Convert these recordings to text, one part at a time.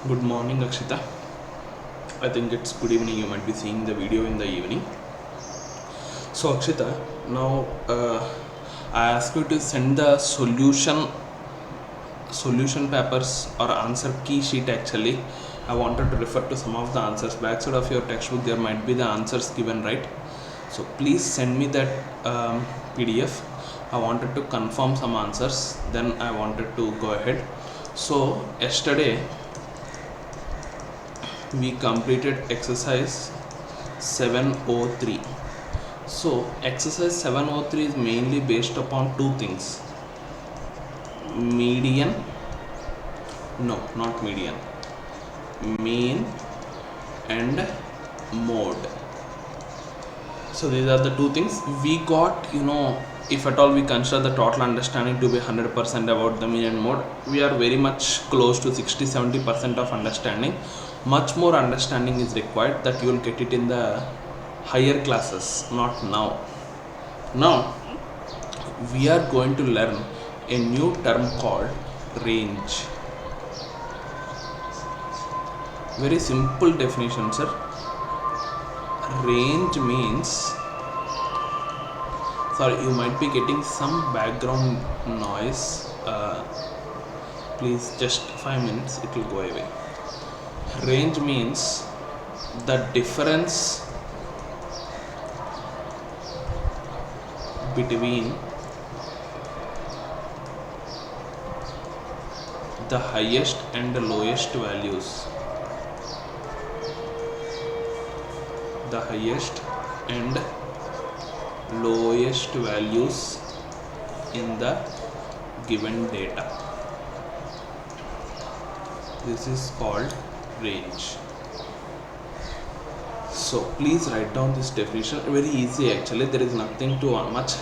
Good morning, Akshita. I think it's good evening. You might be seeing the video in the evening. So, Akshita, now I ask you to send the solution papers or answer key sheet. Actually, I wanted to refer to some of the answers. Backside of your textbook, there might be the answers given, right? So, please send me that PDF. I wanted to confirm some answers. Then I wanted to go ahead. So, yesterday we completed exercise 703. So exercise 703 is mainly based upon two things: median, no, not median, mean and mode. So these are the two things we got. If at all we consider the total understanding to be 100% about the mean and mode, we are very much close to 60-70% of understanding. Much more understanding is required, that you will get it in the higher classes, not now. Now we are going to learn a new term called range. Very simple definition, sir. Range means, sorry, you might be getting some background noise. Please, just 5 minutes, it will go away. Range means the difference between the highest and the lowest values. The highest and lowest values in the given data. This is called range. So please write down this definition. Very easy actually. There is nothing too much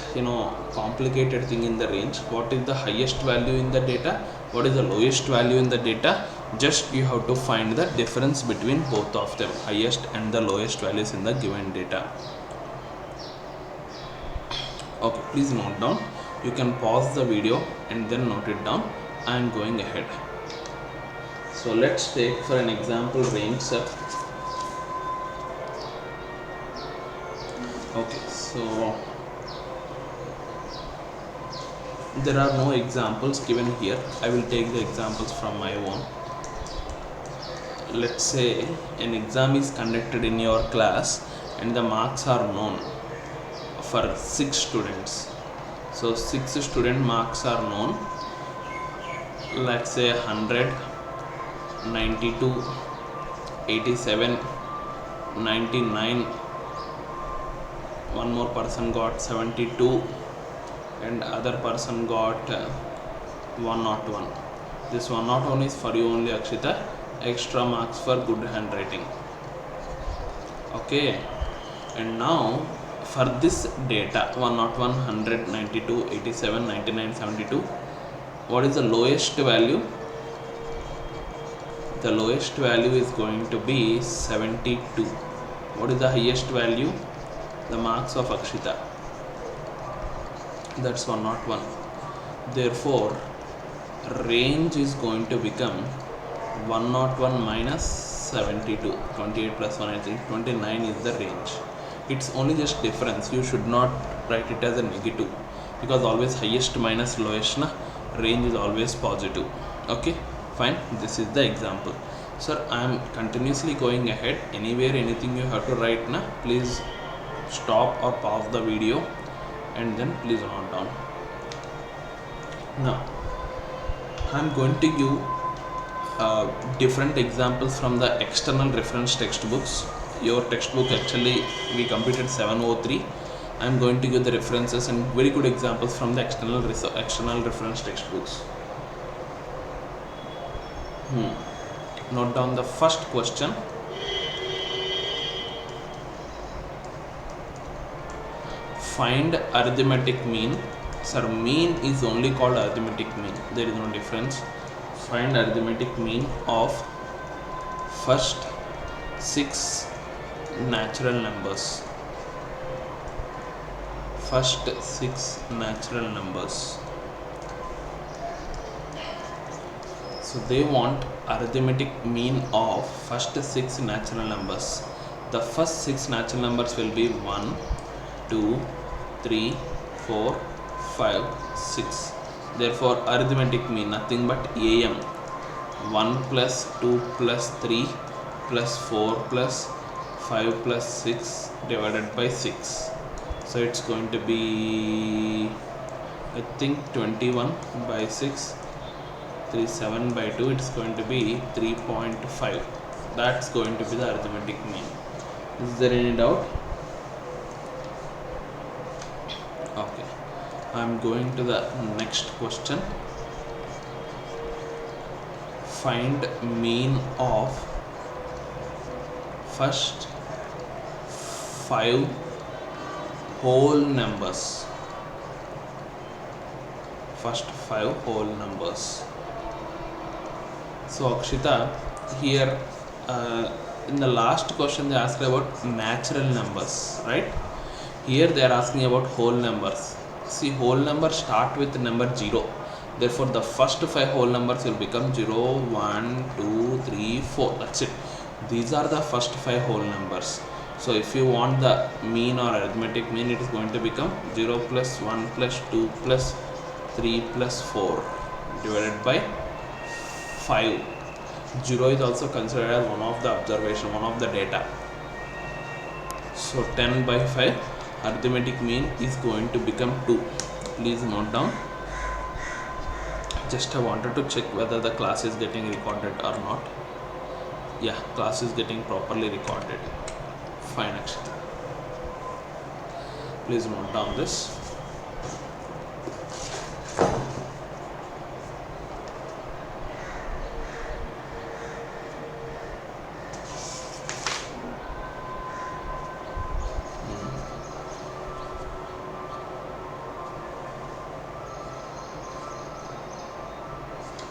complicated thing in the range. What is the highest value in the data? What is the lowest value in the data? Just you have to find the difference between both of them, highest and the lowest values in the given data. Okay, please note down. You can pause the video and then note it down. I am going ahead. So let's take for an example range, sir. Okay, so there are no examples given here. I will take the examples from my own. Let's say an exam is conducted in your class and the marks are known for 6 students. So 6 student marks are known. Let's say 100, 92, 87, 99. One more person got 72 and other person got 101. This 101 is for you only, Akshita. Extra marks for good handwriting. Okay, and now for this data 101, 100, 92, 87, 99, 72, what is the lowest value? The lowest value is going to be 72. What is the highest value? The marks of Akshita, that's 101. Therefore range is going to become 101 minus 72. 28 plus 1, I think 29 is the range. It's only just difference. You should not write it as a negative, because always highest minus lowest range is always positive. Okay, fine. This is the example. Sir, I am continuously going ahead. Anywhere anything you have to write, please stop or pause the video and then please note down. Now I am going to give different examples from the external reference textbooks. Your textbook, actually we completed 703. I am going to give the references and very good examples from the external reference textbooks. Note down the first question. Find arithmetic mean. Sir, mean is only called arithmetic mean. There is no difference. Find arithmetic mean of first 6 natural numbers. First 6 natural numbers. So they want arithmetic mean of first 6 natural numbers. The first 6 natural numbers will be 1, 2, 3, 4, 5, 6. Therefore arithmetic mean nothing but AM, 1 plus 2 plus 3 plus 4 plus 5 plus 6 divided by 6. So it's going to be, I think, 21 by 6, 37 by 2, it's going to be 3.5. That's going to be the arithmetic mean. Is there any doubt? Okay, I'm going to the next question. Find mean of first 5 whole numbers. First 5 whole numbers. So Akshita, here in the last question they asked about natural numbers, right? Here they are asking about whole numbers. See, whole numbers start with number 0. Therefore the first 5 whole numbers will become 0, 1, 2, 3, 4. That's it. These are the first 5 whole numbers. So if you want the mean or arithmetic mean, it is going to become 0 plus 1 plus 2 plus 3 plus 4 divided by 5. 0 is also considered as one of the observation, one of the data. So 10 by 5, arithmetic mean is going to become 2. Please note down. Just I wanted to check whether the class is getting recorded or not. Yeah, class is getting properly recorded. Fine, actually. Please note down this.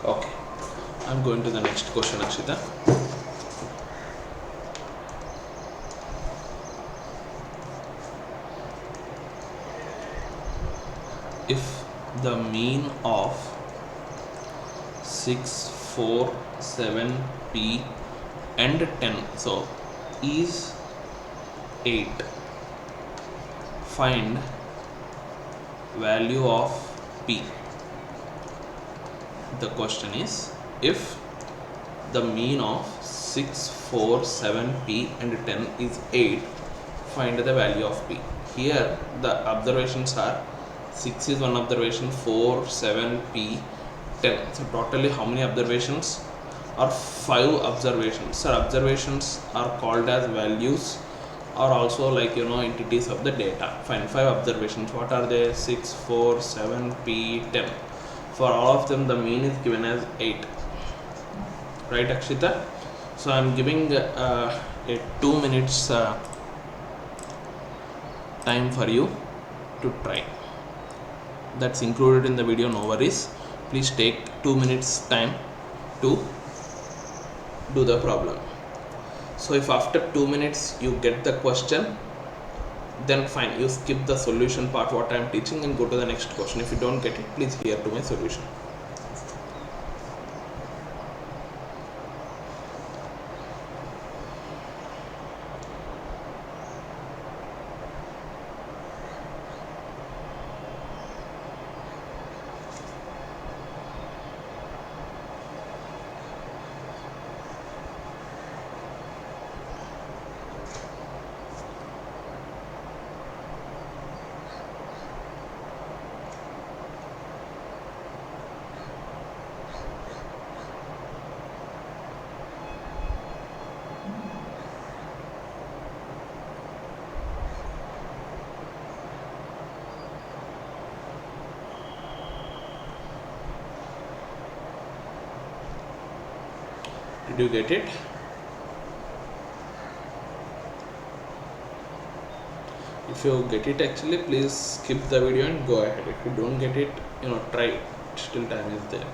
Okay, I'm going to the next question, Akshita. If the mean of 6, 4, 7, P and 10 so is 8, find value of P. The question is, if the mean of 6, 4, 7, P and 10 is 8, find the value of P. Here the observations are 6 is one observation, 4, 7, P, 10. So totally how many observations? Are 5 observations. So observations are called as values or also like entities of the data. Find 5 observations. What are they? 6, 4, 7, P, 10. For all of them the mean is given as 8. Right, Akshita? So I am giving a 2 minutes time for you to try. That's included in the video, no worries. Please take 2 minutes time to do the problem. So if after 2 minutes you get the question, then fine, you skip the solution part what I am teaching and go to the next question. If you don't get it, please hear to my solution. Did you get it? If you get it, actually please skip the video and go ahead. If you don't get it, try it. Still time is there.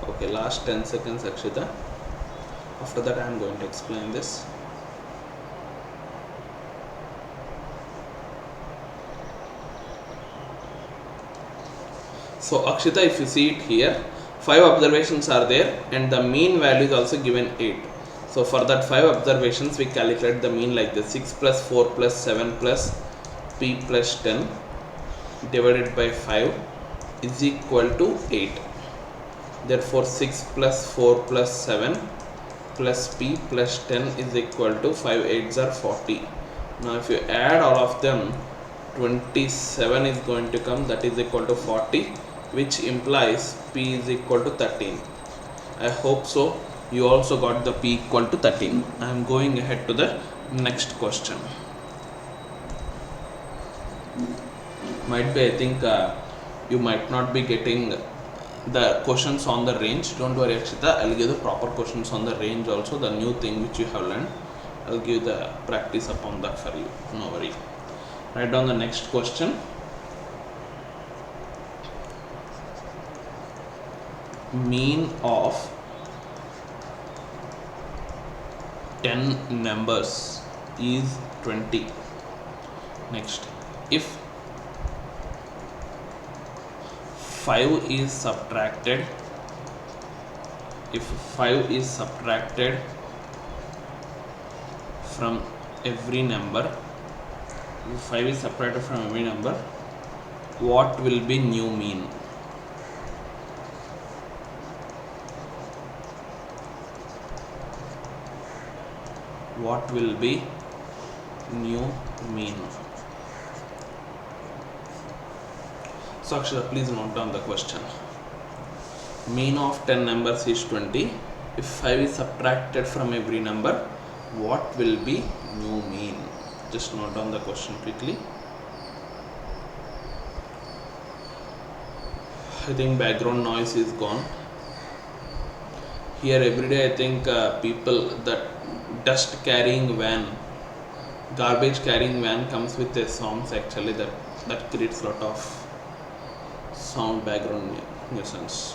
Okay, last 10 seconds, Akshita. After that I am going to explain this. So Akshita, if you see it here, 5 observations are there and the mean value is also given 8. So for that 5 observations we calculate the mean like this: 6 plus 4 plus 7 plus p plus 10 divided by 5 is equal to 8. Therefore 6 plus 4 plus 7 plus p plus 10 is equal to 5 8s are 40. Now if you add all of them, 27 is going to come, that is equal to 40, which implies p is equal to 13. I hope so you also got the p equal to 13. I am going ahead to the next question. Might be, I think you might not be getting the questions on the range. Don't worry Akshita, I'll give the proper questions on the range also, the new thing which you have learned. I'll give the practice upon that for you, no worry. Write down the next question. Mean of 10 numbers is 20. Next, if 5 is subtracted, from every number, what will be new mean? What will be new mean? So Akshita, please note down the question. Mean of 10 numbers is 20. If 5 is subtracted from every number, what will be new mean? Just note down the question quickly. I think background noise is gone. Here every day I think people, that dust carrying van, garbage carrying van comes with a sounds actually that creates a lot of sound, background nuisance.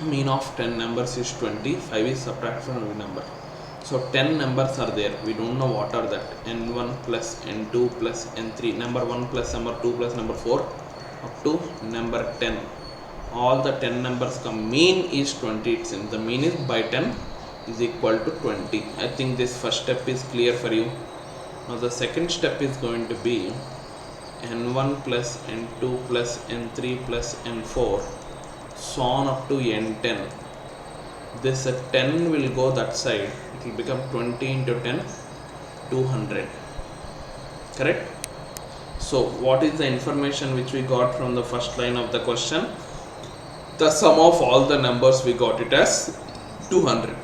Mean of 10 numbers is 20. 5 is subtracted from every number. So 10 numbers are there. We don't know what are that. n1 plus n2 plus n3. Number 1 plus number 2 plus number 4 up to number 10. All the 10 numbers come. Mean is 20. It seems the mean is by 10 is equal to 20. I think this first step is clear for you. Now the second step is going to be n1 plus n2 plus n3 plus n4, so on up to n10. This 10 will go that side, it will become 20 into 10, 200. Correct? So what is the information which we got from the first line of the question? The sum of all the numbers, we got it as 200.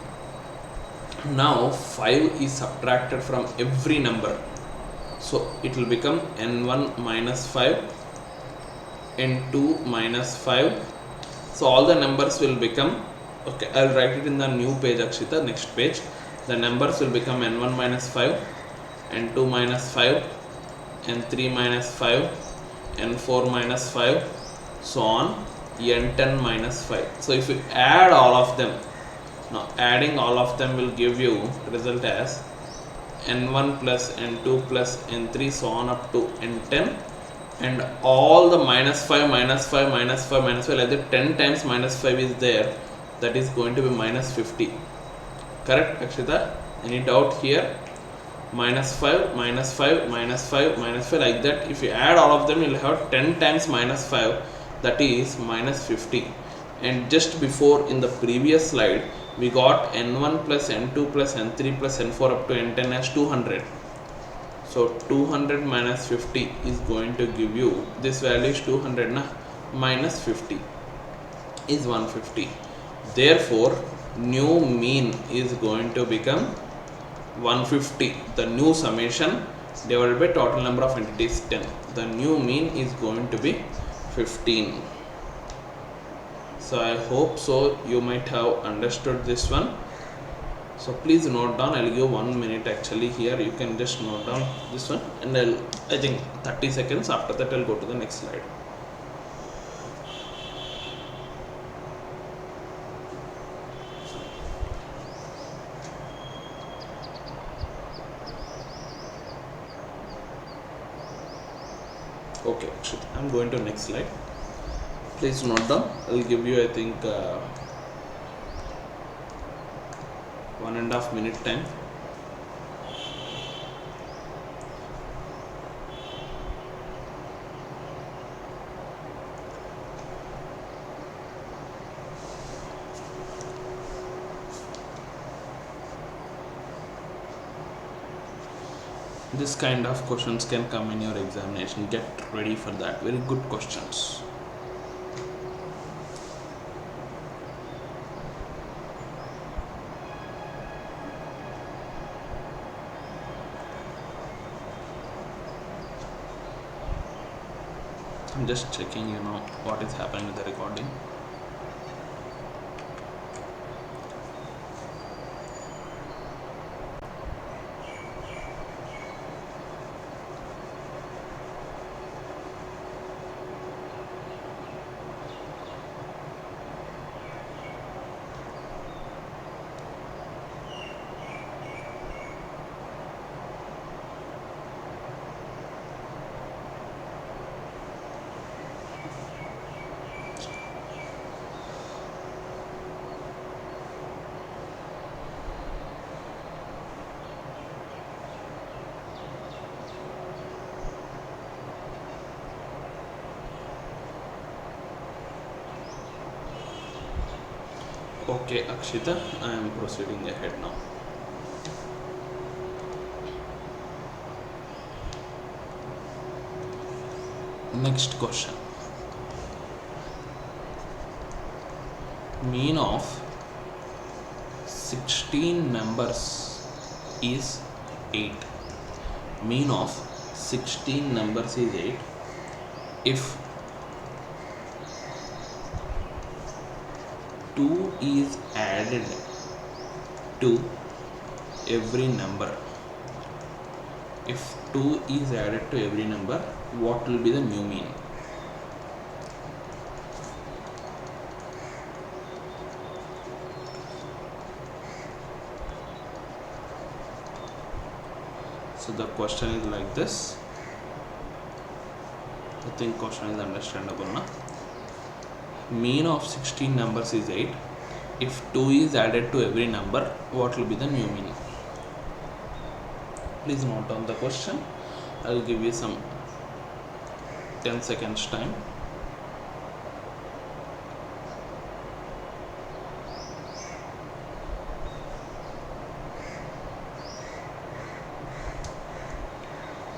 Now 5 is subtracted from every number, so it will become n1 minus 5, n2 minus 5. So all the numbers will become, okay, I'll write it in the new page Akshita, next page. The numbers will become n1 minus 5, n2 minus 5, n3 minus 5, n4 minus 5, so on, n10 minus 5. So if you add all of them, now adding all of them will give you result as n1 plus n2 plus n3 so on up to n10, and all the minus 5 minus 5 minus 5 minus 5, like that 10 times minus 5 is there, that is going to be minus 50. Correct Akshita? Any doubt here? Minus 5 minus 5 minus 5 minus 5, like that if you add all of them you will have 10 times minus 5, that is minus 50. And just before in the previous slide we got n1 plus n2 plus n3 plus n4 up to n10 as 200. So 200 minus 50 is going to give you, this value is 200 na, minus 50 is 150. Therefore new mean is going to become 150, the new summation divided by total number of entities 10. The new mean is going to be 15. So I hope so you might have understood this one. So please note down. I'll give 1 minute actually here. You can just note down this one, and I think 30 seconds after that I'll go to the next slide. Okay, I'm going to next slide. Please note down. I'll give you I think 1.5 minute time. This kind of questions can come in your examination. Get ready for that. Very good questions. I'm just checking, what is happening with the recording. Okay, Akshita, I am proceeding ahead now. Next question. Mean of 16 numbers is 8. Mean of 16 numbers is 8 if 2 is added to every number. If 2 is added to every number, what will be the new mean? So the question is like this. I think question is understandable now. Mean of 16 numbers is 8. If 2 is added to every number, what will be the new mean? Please note down the question. I will give you some 10 seconds time.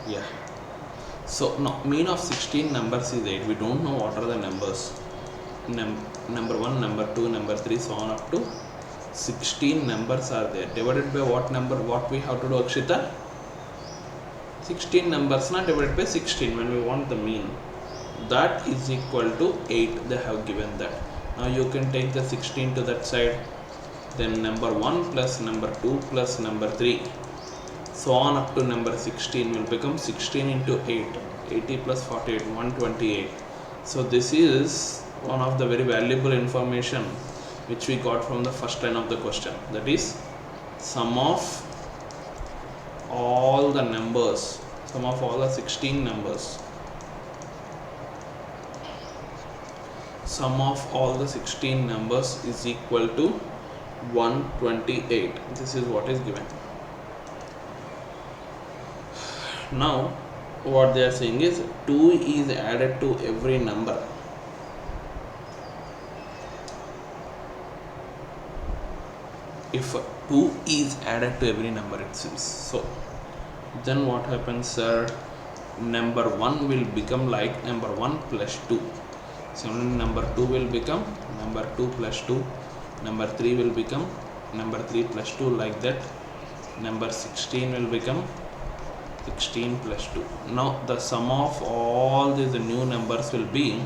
Yeah. So now mean of 16 numbers is 8. We don't know what are the numbers. Number 1, number 2, number 3, so on up to 16 numbers are there. Divided by what number? What we have to do, Akshita? 16 numbers not divided by 16 when we want the mean. That is equal to 8. They have given that. Now you can take the 16 to that side. Then number 1 plus number 2 plus number 3. So on up to number 16 will become 16 into 8. 80 plus 48, 128. So this is one of the very valuable information which we got from the first line of the question. That is sum of all the numbers, sum of all the 16 numbers. Sum of all the 16 numbers is equal to 128. This is what is given. Now what they are saying is 2 is added to every number. If 2 is added to every number, it seems. So then what happens, sir? Number 1 will become like number 1 plus 2. So number 2 will become number 2 plus 2. Number 3 will become number 3 plus 2, like that. number 16 will become 16 plus 2. Now the sum of all these new numbers will be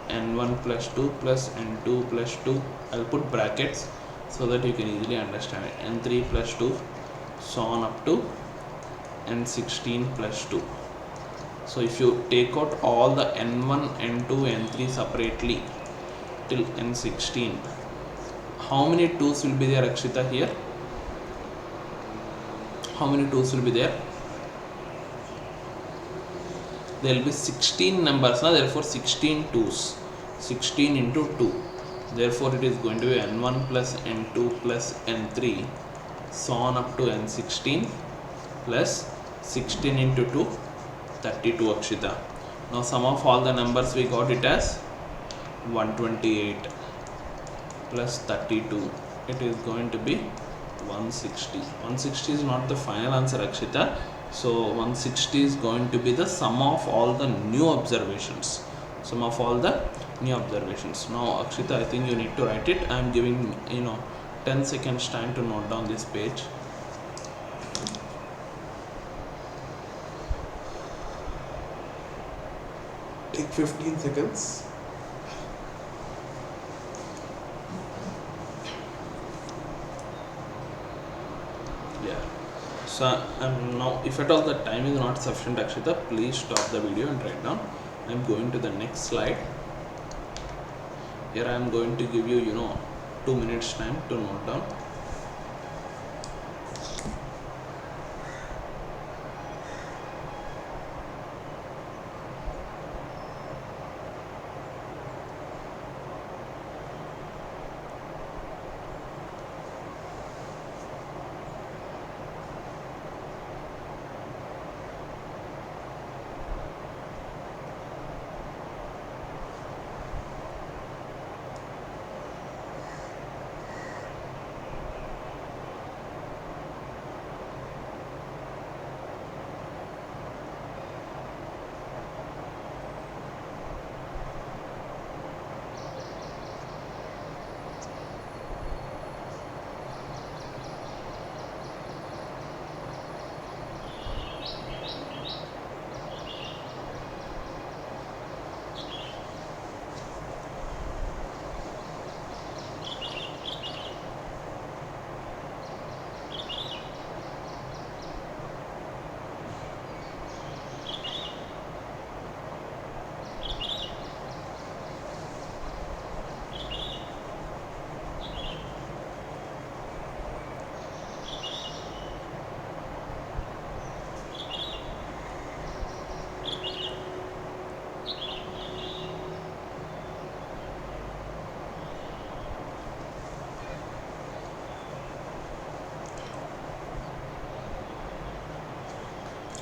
n1 plus 2 plus n2 plus 2. I'll put brackets so that you can easily understand it. n3 plus 2 so on up to n16 plus 2. So if you take out all the n1, n2, n3 separately till n16, how many 2's will be there, Akshita, here? How many 2's will be there? There will be 16 numbers, therefore 16 2's. 16 into 2. Therefore it is going to be n1 plus n2 plus n3 so on up to n16 plus 16 into 2, 32, Akshita. Now sum of all the numbers we got it as 128 plus 32. It is going to be 160. 160 is not the final answer, Akshita. So 160 is going to be the sum of all the new observations. Sum of all the new observations. Now Akshita, I think you need to write it. I am giving 10 seconds time to note down this page. Take 15 seconds. Yeah. So now, if at all the time is not sufficient, Akshita, please stop the video and write down. I am going to the next slide. Here I am going to give you 2 minutes time to note down.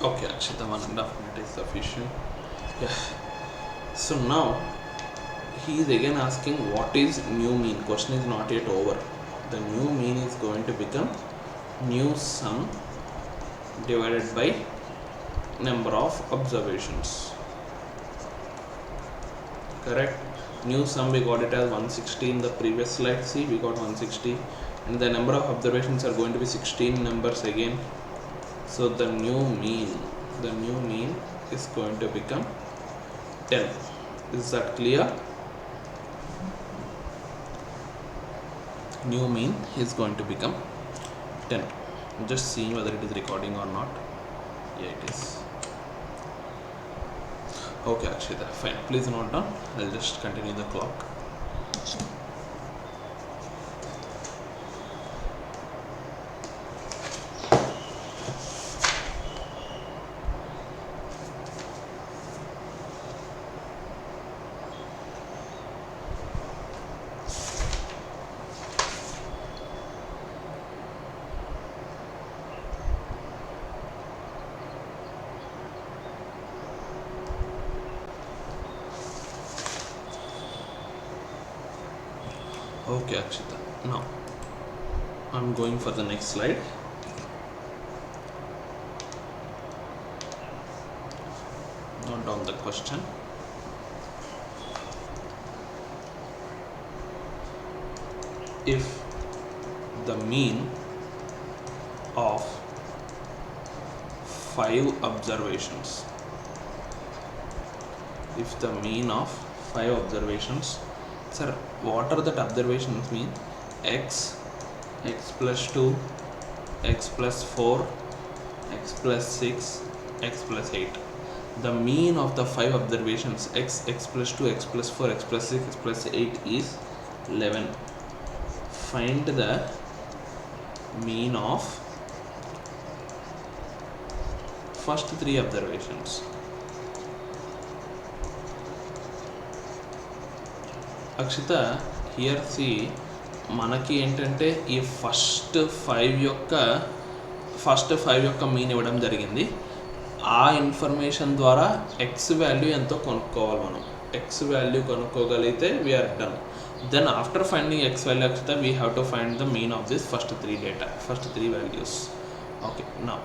Okay, Akshita, 1.5 minutes is sufficient. Yeah. So now he is again asking what is new mean. Question is not yet over. The new mean is going to become new sum divided by number of observations. Correct? New sum we got it as 160 in the previous slide. See, we got 160 and the number of observations are going to be 16 numbers again. So the new mean is going to become 10. Is that clear? New mean is going to become 10. I'm just seeing whether it is recording or not. Yeah, it is. Okay, Akshita, fine. Please note down. I'll just continue the clock. Okay, Akshita. Now I'm going for the next slide. Note down the question. If the mean of 5 observations, if the mean of 5 observations, sir, what are that observations mean? X plus 2, x plus 4, x plus 6, x plus 8. The mean of the 5 observations x plus 2, x plus 4, x plus 6, x plus 8 is 11. Find the mean of first 3 observations. Akshita, here see, మనకి ఏంటంటే ఈ first 5 యొక్క mean ఇవ్వడం జరిగింది. ఆ information ద్వారా X value ఎంతో కొనుక్కోవాలి. మనం ఎక్స్ వాల్యూ కొనుక్కోగలిగితే we're done. Then after finding X value Akshita, we have to find the mean of this first 3 data, first 3 values. Okay, now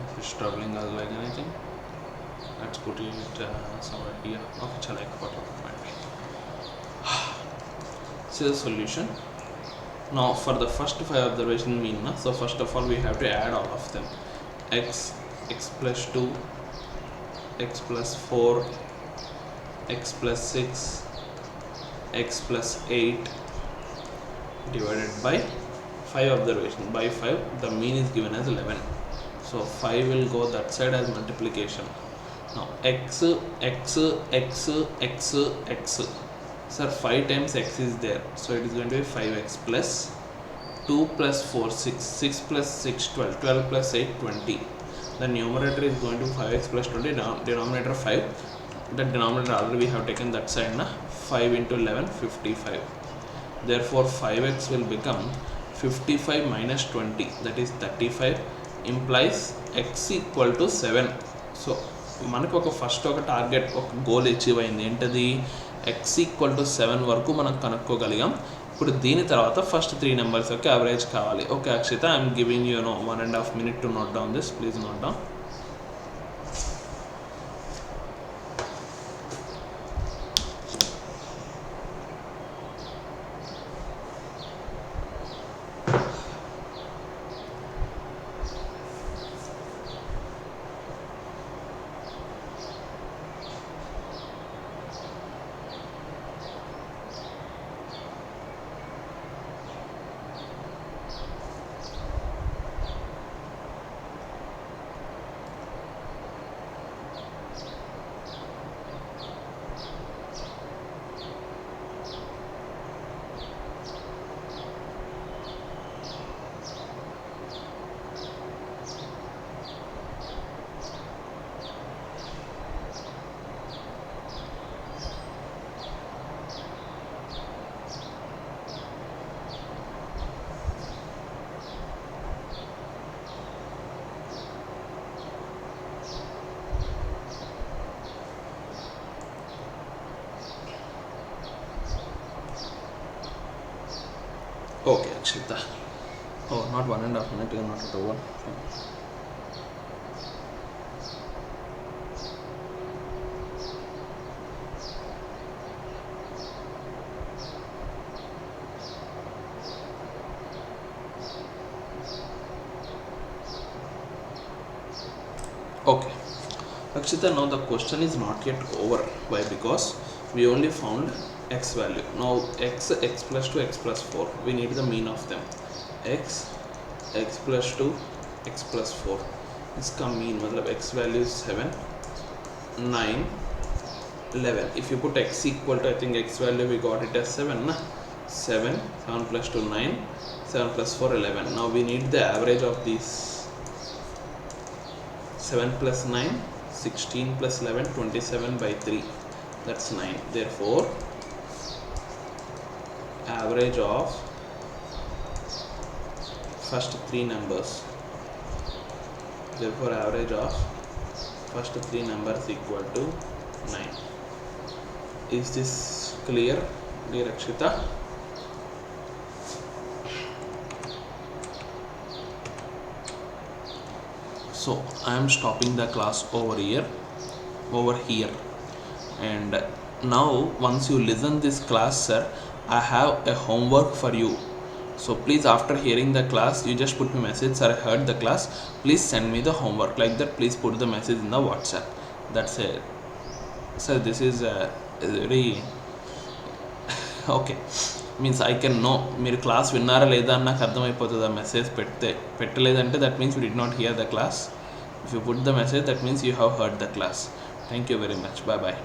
if you're struggling like anything, let's put it somewhere here. Okay, chala ek photo find. See the solution. Now for the first 5 observation mean, so first of all we have to add all of them. x plus 2, x plus 4, x plus 6, x plus 8 divided by 5 observation. By 5 the mean is given as 11, so 5 will go that side as multiplication. Now x, sir, 5 times x is there, so it is going to be 5x plus 2 plus 4, 6 plus 6, 12 plus 8, 20. The numerator is going to 5x plus 20, denominator 5. The denominator already we have taken that side, 5 into 11, 55. Therefore 5x will become 55 minus 20, that is 35, implies x equal to 7. So మనకు ఒక first ఒక target, ఒక goal achieve అయింది. ఏంటది? x equal to 7 వరకు మనం కనుక్కోగలిగాం. ఇప్పుడు దీని తర్వాత ఫస్ట్ 3 నెంబర్స్ యొక్క యావరేజ్ కావాలి. Okay Akshita, I'm giving you 1.5 minutes to note down this. Please note down. Okay, Akshita. Oh, not 1.5 minutes, you are not at over. Okay, Akshita, now the question is not yet over. Why? Because we only found x value. Now x plus 2, x plus 4, we need the mean of them. x plus 2, x plus 4, इसका mean मतलब x value is 7, 9, 11. If you put x equal to, I think x value we got it as 7, na? 7 plus 2, 9, 7 plus 4, 11. Now we need the average of these. 7 plus 9, 16 plus 11, 27 by 3, that's 9. Therefore average of first 3 numbers, therefore average of first 3 numbers equal to 9. Is this clear, dear Akshita? So I am stopping the class over here, and now once you listen this class, sir, I have a homework for you. So please, after hearing the class, you just put me message, sir, I heard the class, please send me the homework, like that. Please put the message in the WhatsApp. That's it. So this is very okay, means I can know మీరు class విన్నారా లేదా అని నాకు అర్థమైపోతుంది ఆ message పెట్టలేదంటే that means you did not hear the class. If you put the message that means you have heard the class. Thank you very much. Bye bye.